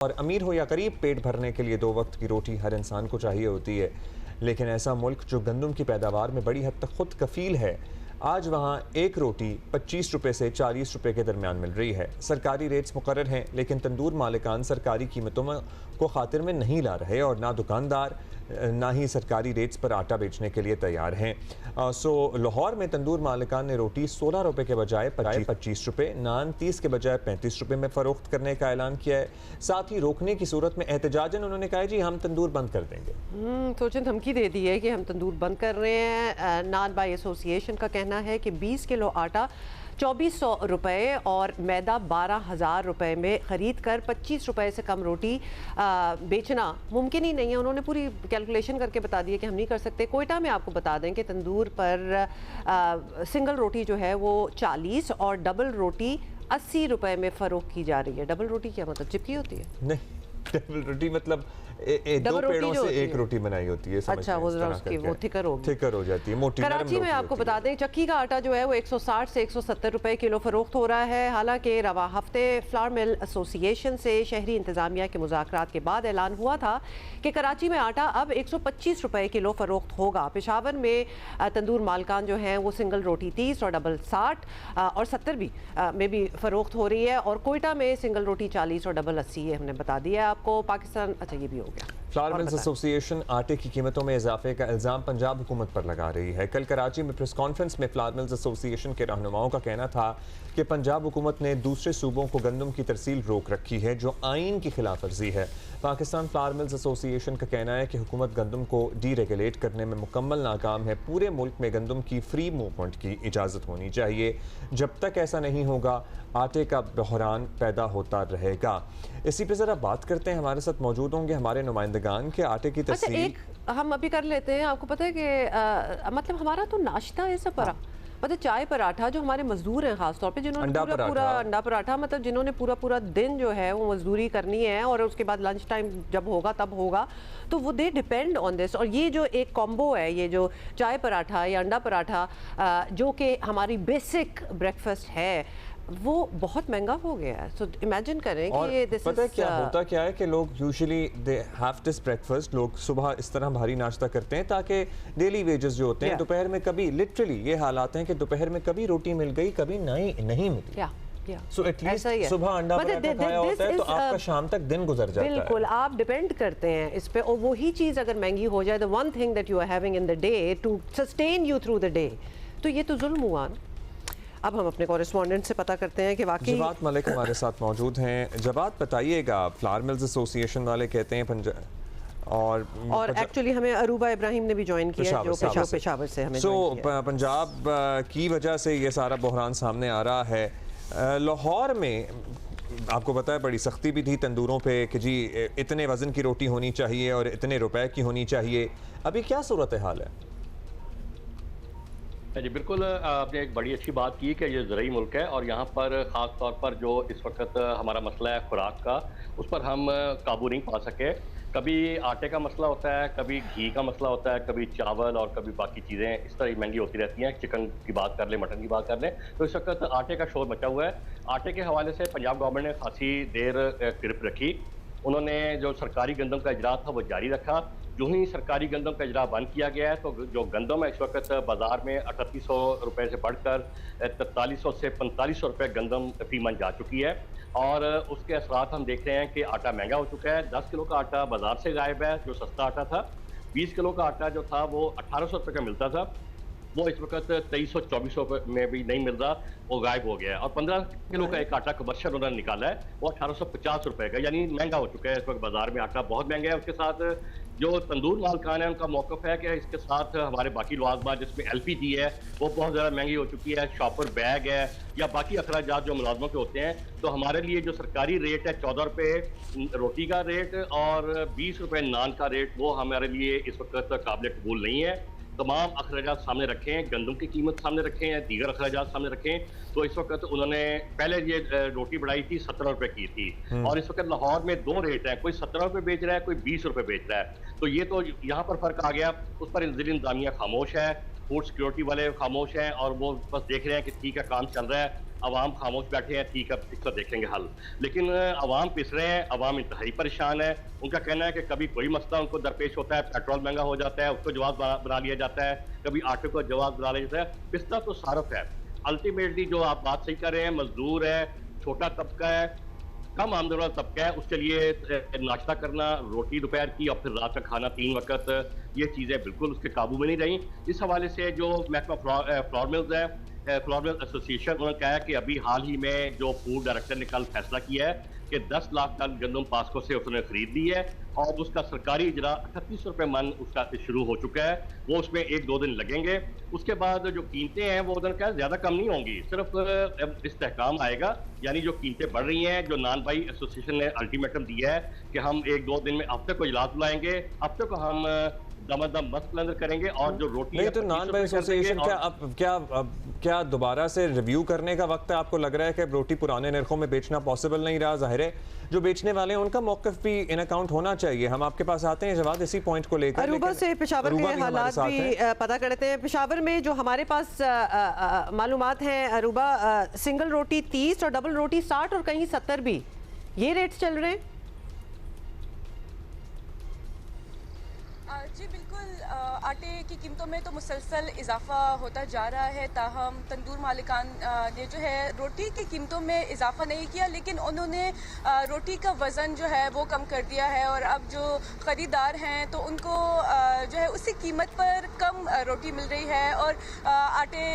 और अमीर हो या गरीब, पेट भरने के लिए 2 वक्त की रोटी हर इंसान को चाहिए होती है। लेकिन ऐसा मुल्क जो गंदम की पैदावार में बड़ी हद तक खुद कफील है, आज वहाँ एक रोटी 25 रुपये से 40 रुपये के दरमियान मिल रही है। सरकारी रेट्स मुकर्रर हैं, लेकिन तंदूर मालिकान सरकारी कीमतों को खातिर में नहीं ला रहे और ना दुकानदार ना ही सरकारी रेट्स पर आटा बेचने के लिए तैयार हैं। सो लाहौर में तंदूर मालिकान ने रोटी 16 रुपये के बजाय 25 रुपये, नान 30 के बजाय 35 रुपये में फ़रोख्त करने का ऐलान किया है। साथ ही रोकने की सूरत में एहतजाजन उन्होंने कहा जी हम तंदूर बंद कर देंगे। सोचें, धमकी दे दी है कि हम तंदूर बंद कर रहे हैं। नान बाई एसोसिएशन का कहना है कि 20 किलो आटा 2400 रुपये और मैदा 12,000 रुपये में ख़रीद कर 25 रुपये से कम रोटी बेचना मुमकिन ही नहीं है। उन्होंने पूरी कैलकुलेशन करके बता दी है कि हम नहीं कर सकते। कोयटा में आपको बता दें कि तंदूर पर सिंगल रोटी जो है वो 40 और डबल रोटी 80 रुपये में फ़रोख्त की जा रही है। डबल रोटी क्या मतलब, चिपकी होती है? नहीं, डबल रोटी मतलब दो पेड़ों से एक रोटी बनाई होती है। अच्छा, वो थिकर हो जाती है, मोटी। कराची में आपको बता दें चक्की का आटा जो है वो 160 से 170 रुपए किलो फरोख्त हो रहा है। हालांकि रवा हफ्ते फ्लावर मिल एसोसिएशन से शहरी इंतजामिया के मुज़ाकरात के बाद ऐलान हुआ था कि कराची में आटा अब 125 रुपए किलो फरोख्त होगा। पेशावर में तंदूर मालकान जो हैं वो सिंगल रोटी 30 और डबल 60 और 70 भी में भी फरोख्त हो रही है। और कोयटा में सिंगल रोटी 40 और डबल 80 है, हमने बता दिया आपको। पाकिस्तान, अच्छा ये भी हो गया। फ्लावर मिल्स एसोसिएशन आटे की कीमतों में इजाफे का इल्ज़ाम पंजाब हुकूमत पर लगा रही है। कल कराची में प्रेस कॉन्फ्रेंस में फ्लावर मिल्स एसोसिएशन के रहनुमाओं का कहना था कि पंजाब हुकूमत ने दूसरे सूबों को गंदम की तरसील रोक रखी है, जो आइन की खिलाफ वर्जी है। पाकिस्तान फ्लावर मिल्स एसोसिएशन का कहना है कि हुकूमत गंदम को डी रेगुलेट करने में मुकम्मल नाकाम है। पूरे मुल्क में गंदम की फ्री मूवमेंट की इजाज़त होनी चाहिए। जब तक ऐसा नहीं होगा आटे का बहरान पैदा होता रहेगा। इसी पे ज़रा बात करते हैं, हमारे साथ मौजूद होंगे हमारे नुमाइंदगान के आटे की अच्छा, एक हम अभी कर लेते हैं। आपको पता है कि मतलब हमारा तो नाश्ता है सब परा, मतलब चाय पराठा जो हमारे मजदूर हैं खास तौर पे, जिन्होंने पूरा अंडा पराठा, मतलब जिन्होंने पूरा दिन जो है वो मजदूरी करनी है और उसके बाद लंच टाइम जब होगा तब होगा, तो वो दे डिपेंड ऑन दिस। और ये जो एक कॉम्बो है, ये जो चाय पराठा या अंडा पराठा जो कि हमारी बेसिक ब्रेकफास्ट है, वो बहुत महंगा हो गया है। सो इमेजिन करें कि ये पता है क्या होता क्या है कि लोग usually they have this breakfast, लोग सुबह इस तरह भारी नाश्ता करते हैं ताकि डेली वेजेस जो होते हैं दोपहर में कभी, लिटरली ये हालात हैं कि दोपहर में कभी रोटी मिल गई, कभी नहीं मिली। सो एटलीस्ट सुबह अंडा पराठा खाया होता है तो आपका शाम तक दिन गुजर जाता है। बिल्कुल, आप डिपेंड करते हैं इस पे। और वही चीज अगर महंगी हो जाए, the one thing that you are having in the day to sustain you through the day, तो ये तो जुल्म हुआ ना। अब हम अपने कॉरेस्पॉन्डेंट से पता करते हैं कि वाकई जवाद मलिक हमारे साथ मौजूद हैं। जवाद, बताइएगा, फ्लावर मिल्स एसोसिएशन वाले कहते हैं और एक्चुअली हमें अरूबा इब्राहिम ने भी ज्वाइन किया है, जो पेशावर से हमें पंजाब की वजह से ये सारा बहरान सामने आ रहा है। लाहौर में आपको पता है बड़ी सख्ती भी थी तंदूरों पे कि जी इतने वज़न की रोटी होनी चाहिए और इतने रुपए की होनी चाहिए। अभी क्या सूरत हाल है? जी बिल्कुल, आपने एक बड़ी अच्छी बात की कि ये ज़रूरी मुल्क है और यहाँ पर ख़ास तौर पर जो इस वक्त हमारा मसला है खुराक का, उस पर हम काबू नहीं पा सके। कभी आटे का मसला होता है, कभी घी का मसला होता है, कभी चावल और कभी बाकी चीज़ें इस तरह महंगी होती रहती हैं। चिकन की बात कर लें, मटन की बात कर लें, तो इस वक्त आटे का शोर मचा हुआ है। आटे के हवाले से पंजाब गवर्नमेंट ने खासी देर ग्रिप रखी। उन्होंने जो सरकारी गंदम का इजरा था वो जारी रखा। जो ही सरकारी गंदम का इजरा बंद किया गया है तो जो गंदम है इस वक्त बाज़ार में 3800 रुपये से बढ़कर 4300 से 4500 रुपये गंदम फी मन जा चुकी है। और उसके असरात हम देख रहे हैं कि आटा महंगा हो चुका है। 10 किलो का आटा बाज़ार से गायब है, जो सस्ता आटा था। 20 किलो का आटा जो था वो 1800 रुपये का मिलता था, वो इस वक्त 2300-2400 में भी नहीं मिल रहा, वो गायब हो गया है। और 15 किलो का एक आटा कमर्शियल उन्होंने निकाला है, वो 1850 रुपये का, यानी महंगा हो चुका है इस वक्त बाजार में। आटा बहुत महंगा है। उसके साथ जो तंदूर मालकान है उनका मौक़िफ़ है कि इसके साथ हमारे बाकी लवाजमात जिसमें LPG है वो बहुत ज़्यादा महंगी हो चुकी है, शॉपर बैग है या बाकी अखराजात जो मुलाजमों के होते हैं। तो हमारे लिए जो सरकारी रेट है 14 रुपये रोटी का रेट और 20 रुपये नान का रेट, वो हमारे लिए इस वक्त काबिल कबूल नहीं है। तमाम अखराजात सामने रखें, गंदम की कीमत सामने रखें या दीगर अखराजात सामने रखें, तो इस वक्त उन्होंने पहले ये रोटी बढ़ाई थी 17 रुपये की थी और इस वक्त लाहौर में 2 रेट है, कोई 17 रुपये बेच रहा है, कोई 20 रुपये बेच रहा है। तो ये तो यहाँ पर फ़र्क आ गया। उस पर ज़िला इंतज़ामिया खामोश है, फूड सिक्योरिटी वाले खामोश हैं और वो बस देख रहे हैं कि ठीक है काम चल रहा है। अवाम खामोश बैठे हैं, ठीक है इसका देखेंगे हल। लेकिन अवाम पिस रहे हैं, अवाम इंतहाई परेशान है। उनका कहना है कि कभी कोई मसला उनको दरपेश होता है, पेट्रोल महंगा हो जाता है, उसको जवाब बना लिया जाता है, कभी आटे को जवाब बना लिया जाता है। पिसना तो सारफ है। अल्टीमेटली जो आप बात सही कर रहे हैं, मजदूर है, छोटा तबका है, कम आमदन वाला तबका है, उसके लिए नाश्ता करना, रोटी दोपहर की और फिर रात का खाना 3 वक्त, ये चीज़ें बिल्कुल उसके काबू में नहीं रही। इस हवाले से जो महकमा फ्लोर मिल्स है, फ्लोर मिल एसोसिएशन, उन्होंने कहा है कि अभी हाल ही में जो फूड डायरेक्टर ने कल फैसला किया है कि 10 लाख टन गंदम पास्को से उसने खरीद ली है और उसका सरकारी इजरा 38 रुपये मन उसका शुरू हो चुका है। वो उसमें 1-2 दिन लगेंगे। उसके बाद जो कीमतें हैं वो उधर क्या ज़्यादा कम नहीं होंगी, सिर्फ इस्तेहकाम आएगा। यानी जो कीमतें बढ़ रही हैं, जो नान बाई एसोसिएशन ने अल्टीमेटम दिया है कि हम 1-2 दिन में हफ्ते को इजलास बुलाएंगे, हफ्ते को हम दमादम मस्त अंदर करेंगे और जो रोटी नहीं तो नॉन बाई एसोसिएशन क्या दोबारा से रिव्यू करने का वक्त है? आपको लग रहा है कि रोटी पुराने निर्खों में बेचना पॉसिबल नहीं रहा? जाहिर है जो बेचने वाले हैं उनका मौक़िफ़ भी इन अकाउंट होना चाहिए। हम आपके पास आते हैं जवाब इसी पॉइंट को लेकर। अरूबा से पेशावर के हालात भी पता करते हैं। पेशावर में जो हमारे पास मालूमात हैं अरूबा, सिंगल रोटी 30 और डबल रोटी 60 और कहीं 70 भी ये रेट्स चल रहे हैं। जी बिल्कुल, आटे की कीमतों में तो मुसलसल इजाफा होता जा रहा है। ताहम तंदूर मालिकान ने जो है रोटी की कीमतों में इजाफा नहीं किया, लेकिन उन्होंने रोटी का वज़न जो है वो कम कर दिया है और अब जो ख़रीदार हैं तो उनको जो है उसी कीमत पर कम रोटी मिल रही है। और आटे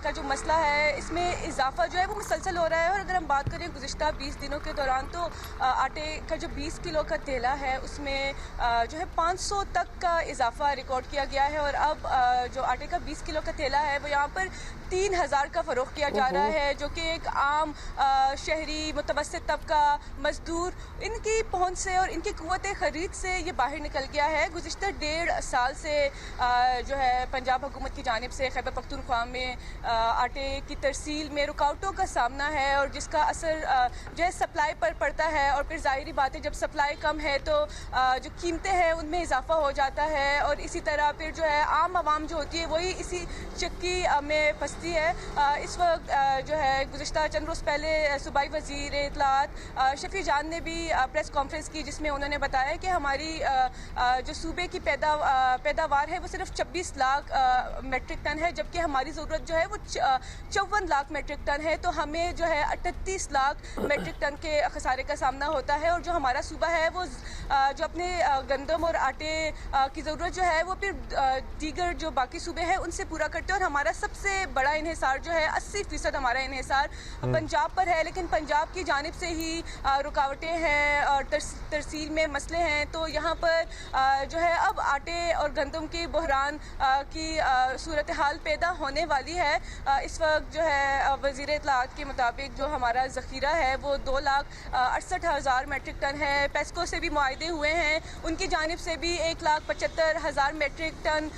का जो मसला है इसमें इजाफा जो है वो मुसलसल हो रहा है। और अगर हम बात करें गुज़िश्ता 20 दिनों के दौरान तो आटे का जो 20 किलो का थैला है उसमें जो है 500 तक का इजाफा रिकॉर्ड किया गया है। और अब जो आटे का 20 किलो का थैला है वो यहाँ पर 3000 का फ़रोख्त किया जा रहा है, जो कि एक आम शहरी मुतवस्सित तबका मजदूर इनकी पहुँच से और इनकी क़ुव्वत ख़रीद से ये बाहर निकल गया है। गुज़िश्ता 1.5 साल से जो है पंजाब हुकूमत की जानिब से खैबर पख्तूनख्वा में आटे की तरसील में रुकावटों का सामना है और जिसका असर जो है सप्लाई पर पड़ता है। और फिर ज़ाहिरी बात है जब सप्लाई कम है तो जो कीमतें हैं उनमें इजाफा हो जाता है और इसी तरह फिर जो है आम आवाम जो होती है वही इसी चक्की में फंसती है। इस वक्त जो है गुज़िश्ता चंद रोज़ पहले सूबाई वज़ीर इत्तलात शफी जान ने भी प्रेस कॉन्फ्रेंस की, जिसमें उन्होंने बताया कि हमारी जो सूबे की पैदावार है वो सिर्फ 26 लाख मेट्रिक टन है, जबकि हमारी ज़रूरत जो है वो 54 लाख मेट्रिक टन है। तो हमें जो है 38 लाख मेट्रिक टन के खसारे का सामना होता है। और जो हमारा सूबा है वो जो अपने गंदम और आटे की ज़रूरत जो है वो फिर दीगर जो बाकी सूबे हैं उनसे पूरा करते हैं। और हमारा सबसे बड़ा इन्हिसार जो है 80% हमारा इन्हिसार पंजाब पर है, लेकिन पंजाब की जानिब से ही रुकावटें हैं और तरसील में मसले हैं। तो यहाँ पर जो है अब आटे और गंदम के बहरान की सूरत हाल पैदा होने वाली है। इस वक्त जो है वज़ीर इत्तलात के मुताबिक जो हमारा ज़ख़ीरा है वो 2,68,000 मेट्रिक टन है। पेस्को से भी मुआहदे हुए हैं, उनकी जानिब से भी 1,75,000 मेट्रिक टन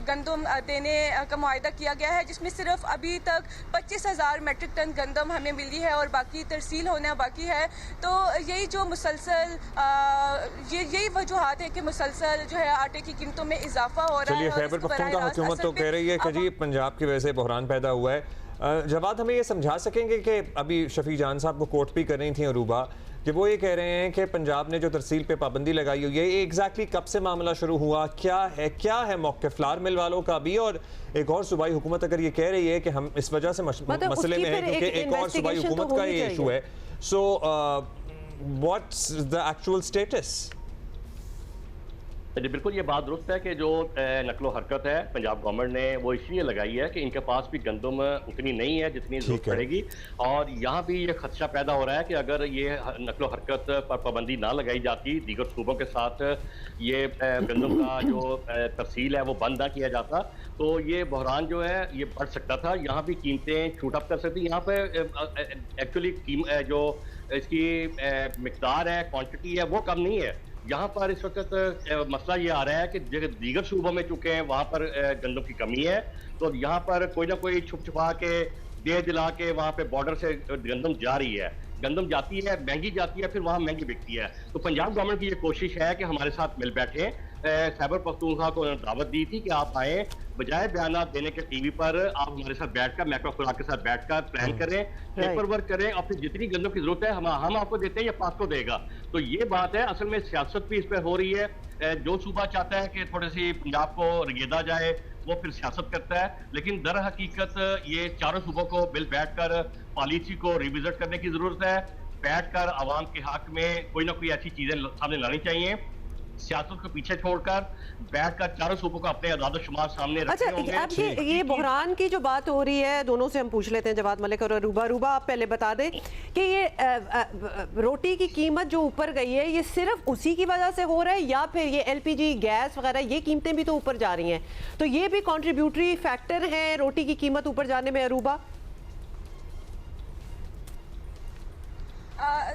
गंदम देने का मुआहदा किया गया है, जिसमें सिर्फ अभी तक 25,000 मेट्रिक टन गंदम हमें मिली है और बाकी तरसील होना बाकी है। तो यही जो मुसलसल यही वजूहात है कि मुसलसल जो है आटे की कीमतों में इजाफा हो रहा है। खैबर पख्तूनख्वा हुकूमत तो कह रही है कि जी पंजाब की वजह से बहरान पैदा हुआ है। जवाब हमें ये समझा सकेंगे कि अभी शफी जान साहब को कोर्ट भी कर रही थी अरूबा कि वो ये कह रहे हैं कि पंजाब ने जो तरसील पे पाबंदी लगाई हुई है ये एग्जैक्टली कब से मामला शुरू हुआ, क्या है मौक़िफ़ फ्लार मिल वालों का भी? और एक और सूबाई हुकूमत अगर ये कह रही है कि हम इस वजह से मसले में है क्योंकि एक और सूबाई हुकूमत का ये इशू है, so what's the actual status? जी बिल्कुल, ये बात दुरुस्त है कि जो नकलो हरकत है पंजाब गवर्नमेंट ने वो इसलिए लगाई है कि इनके पास भी गंदम उतनी नहीं है जितनी जरूरत पड़ेगी। और यहाँ भी ये खदशा पैदा हो रहा है कि अगर ये नकलो हरकत पर पाबंदी ना लगाई जाती, दीगर सूबों के साथ ये गंदम का जो तरसील है वो बंद ना किया जाता, तो ये बहरान जो है ये बढ़ सकता था। यहाँ भी कीमतें छूट अप कर सकती। यहाँ पर एक्चुअली जो इसकी मिकदार है, क्वान्टिटी है, वो कम नहीं है। यहाँ पर इस वक्त मसला ये आ रहा है कि दीगर सूबों में चुके हैं वहाँ पर गंदम की कमी है, तो यहाँ पर कोई ना कोई छुप छुपा के दे दिला के वहाँ पे बॉर्डर से गंदम जा रही है, गंदम जाती है, महंगी जाती है, फिर वहाँ महंगी बिकती है। तो पंजाब गवर्नमेंट की ये कोशिश है कि हमारे साथ मिल बैठे खैबर पख्तूनख्वा को दावत दी थी कि आप आए, बजाय बयान देने के टीवी पर आप हमारे साथ बैठकर मैक्रो खुराक के साथ बैठकर प्लान करें, पेपर वर्क करें और फिर जितनी गंदम की जरूरत है हम आपको देते हैं या पास्को देगा। तो ये बात है, असल में सियासत भी इस पर हो रही है। जो सूबा चाहता है कि थोड़ी सी पंजाब को रगेदा जाए वो फिर सियासत करता है, लेकिन दर हकीकत ये चारों सूबों को बिल बैठकर पॉलिसी को रिविजिट करने की जरूरत है। बैठकर आवाम के हक में कोई ना कोई ऐसी चीजें सामने लानी चाहिए, सियासत को पीछे छोड़कर बैठकर चारों सूबों को अपने आदाद शुमार सामने रखने होंगे। अब ये बहरान की जो बात हो रही है, दोनों से हम पूछ लेते हैं, जवाद मलिक और अरूबा। आप पहले बता दें कि ये रोटी की कीमत जो ऊपर गई है, ये सिर्फ उसी की वजह से हो रहा है या फिर ये LPG गैस वगैरह ये कीमतें भी तो ऊपर जा रही हैं, तो ये भी कॉन्ट्रीब्यूटरी फैक्टर है रोटी की कीमत ऊपर जाने में? अरूबा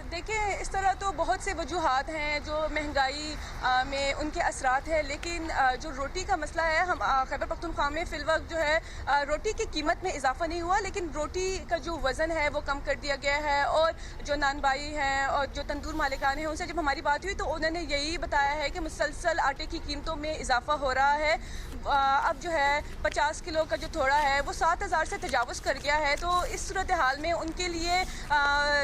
देखिए, इस तरह तो बहुत से वजूहात हैं जो महंगाई में उनके असरात हैं, लेकिन जो रोटी का मसला है, हम खैबर पख्तूनख्वा में फ़िलवक्त जो है रोटी की कीमत में इजाफा नहीं हुआ, लेकिन रोटी का जो वज़न है वो कम कर दिया गया है। और जो नानबाई हैं और जो तंदूर मालिकान हैं, उनसे जब हमारी बात हुई तो उन्होंने यही बताया है कि मुसलसल आटे की कीमतों में इजाफा हो रहा है। अब जो है 50 किलो का जो थोड़ा है वो 7000 से तजावुज़ कर गया है। तो इस सूरत हाल में उनके लिए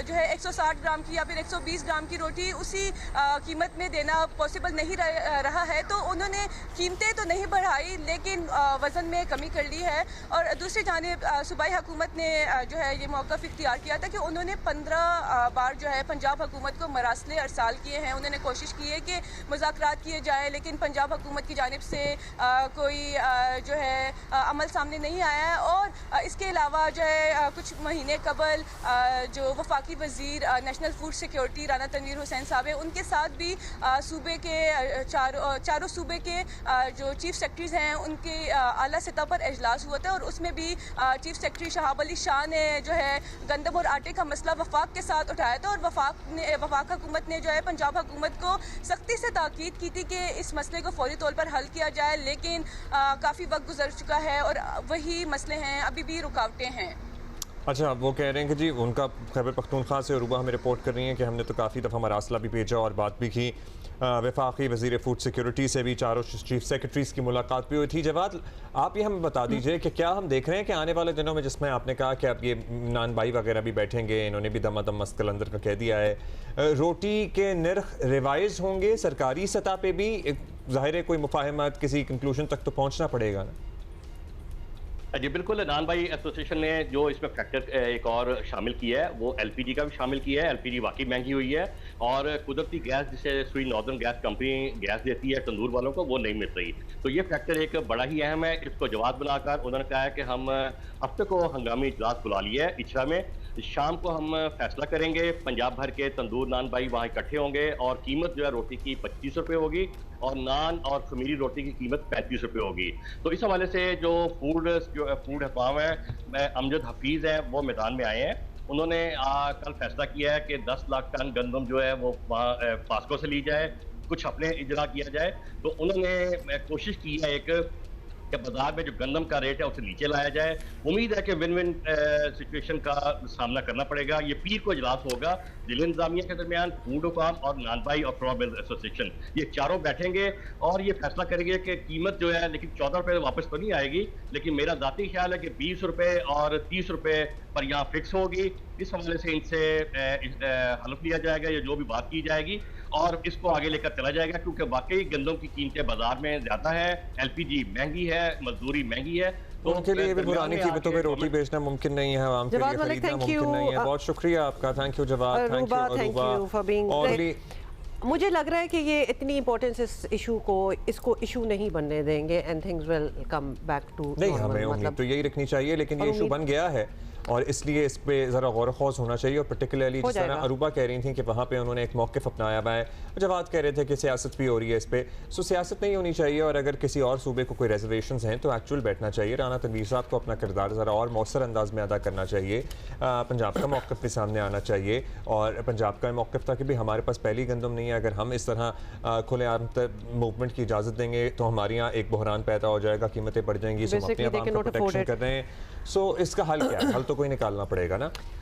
जो है 160 ग्राम की या फिर 120 ग्राम की रोटी उसी कीमत में देना पॉसिबल नहीं रहा है। तो उन्होंने कीमतें तो नहीं बढ़ाई, लेकिन वज़न में कमी कर ली है। और दूसरी जानिब सूबाई हुकूमत ने जो है ये मौक़िफ़ इख्तियार किया था कि उन्होंने 15 बार जो है पंजाब हुकूमत को मरासले अरसाल किए हैं। उन्होंने कोशिश की है कि मुज़ाकरात किए जाए, लेकिन पंजाब हुकूमत की जानिब से कोई जो है अमल सामने नहीं आया है। और इसके अलावा जो है कुछ महीने कबल जो वफाकी वज़ीर national food security Rana Tanveer Hussain sahab है, उनके साथ भी सूबे के चारों सूबे के जो चीफ सेक्रेटरीज हैं उनके आला सतह पर इजलास हुआ था। और उसमें भी चीफ सेक्रेटरी शहाब अली शाह ने जो है गंदम और आटे का मसला वफाक के साथ उठाया था। और वफाक हुकूमत ने जो है पंजाब हुकूमत को सख्ती से ताकीद की थी कि इस मसले को फौरी तौर पर हल किया जाए, लेकिन काफ़ी वक्त गुजर चुका है और वही मसले हैं, अभी भी रुकावटें हैं। अच्छा, वो कह रहे हैं कि जी उनका खैबर पख्तूनख्वा से अरूबा हमें रिपोर्ट कर रही हैं कि हमने तो काफ़ी दफ़ा मरासला भी भेजा और बात भी की, वफाकी वज़ीर फ़ूड सिक्योरिटी से भी, चारों चीफ सेक्रेटरीज़ की मुलाकात भी हुई थी। जवाद, आप ये हमें बता दीजिए कि क्या हम देख रहे हैं कि आने वाले दिनों में, जिसमें आपने कहा कि अब ये नानबाई वगैरह भी बैठेंगे, इन्होंने भी दमादम मस्त कलंदर का कह दिया है, रोटी के नर्ख रिवाइज होंगे सरकारी सतह पर भी? ज़ाहिर है कोई मुफाहमत, किसी कंक्लूजन तक तो पहुँचना पड़ेगा ना? जी बिल्कुल, नानबाई एसोसिएशन ने जो इसमें फैक्टर एक और शामिल किया है वो LPG का भी शामिल किया है। LPG वाकई महंगी हुई है और कुदरती गैस जिसे sweet northern gas company gas देती है तंदूर वालों को, वो नहीं मिल रही। तो ये फैक्टर एक बड़ा ही अहम है। इसको जवाब बनाकर उन्होंने कहा है कि हम हफ्ते को हंगामी इजलास बुला लिया है इचरा में, शाम को हम फैसला करेंगे। पंजाब भर के तंदूर नान भाई वहाँ इकट्ठे होंगे और कीमत जो है रोटी की 25 रुपये होगी और नान और खमीरी रोटी की कीमत 35 रुपये होगी। तो इस हवाले से जो फूड हकाम है अमजद हफीज़ है वो मैदान में आए हैं। उन्होंने कल फैसला किया है कि 10 लाख टन गंदम जो है वो वहाँ पास्को से ली जाए, कुछ अपने इजरा किया जाए। तो उन्होंने कोशिश की है एक कि बाजार में जो गंदम का रेट है उसे नीचे लाया जाए। उम्मीद है कि विन विन सिचुएशन का सामना करना पड़ेगा। ये पीर को इजलास होगा जिला इंतजामिया के दरमियान, फूड हुकाम और नानबाई और फ्रॉ मिल एसोसिएशन, ये चारों बैठेंगे और ये फैसला करेंगे कि कीमत जो है लेकिन 14 रुपये वापस तो नहीं आएगी, लेकिन मेरा ज़ाती ख्याल है कि 20 रुपये और 30 रुपये पर यहाँ फिक्स होगी। इस हवाले से इनसे हल्फ लिया जाएगा या जो भी बात की जाएगी और इसको आगे लेकर चला जाएगा, क्योंकि वाकई गंदम की कीमतें बाजार में ज्यादा है, LPG महंगी है, मजदूरी महंगी है। तो उनके लिए भी पुरानी कीमतों पे रोटी बेचना मुमकिन नहीं है, आवाम के लिए खरीदना मुमकिन नहीं है। बहुत शुक्रिया आपका, thank you Jawad, thank you for being. मुझे लग रहा है कि ये इतनी इंपॉर्टेंस इस इशू को, इसको इशू नहीं बनने देंगे and things will come back to नहीं। हमें उम्मीद तो यही रखनी चाहिए, लेकिन ये इशू बन गया है और इसलिए इस पे ज़रा गौर खौज होना चाहिए। और पर्टिकुलरली जिस तरह अरूबा कह रही थी कि वहाँ पे उन्होंने एक मौक़िफ़ अपनाया हुआ है, जवाद कह रहे थे कि सियासत भी हो रही है इस पर। सो सियासत नहीं होनी चाहिए और अगर किसी और सूबे को कोई रिजर्वेशंस हैं तो एक्चुअल बैठना चाहिए। राना तनवीर साहब को अपना किरदार ज़रा और मौसर अंदाज में अदा करना चाहिए। पंजाब का मौक़िफ़ भी सामने आना चाहिए और पंजाब का मौक़िफ़ था कि भी हमारे पास पहली गंदम नहीं है, अगर हम इस तरह खुलेआम मूवमेंट की इजाज़त देंगे तो हमारे यहाँ एक बहरान पैदा हो जाएगा, कीमतें बढ़ जाएंगी, हम अपने आवाम का प्रोटेक्शन कर रहे हैं। सो इसका हल क्या है? हल तो कोई निकालना पड़ेगा ना।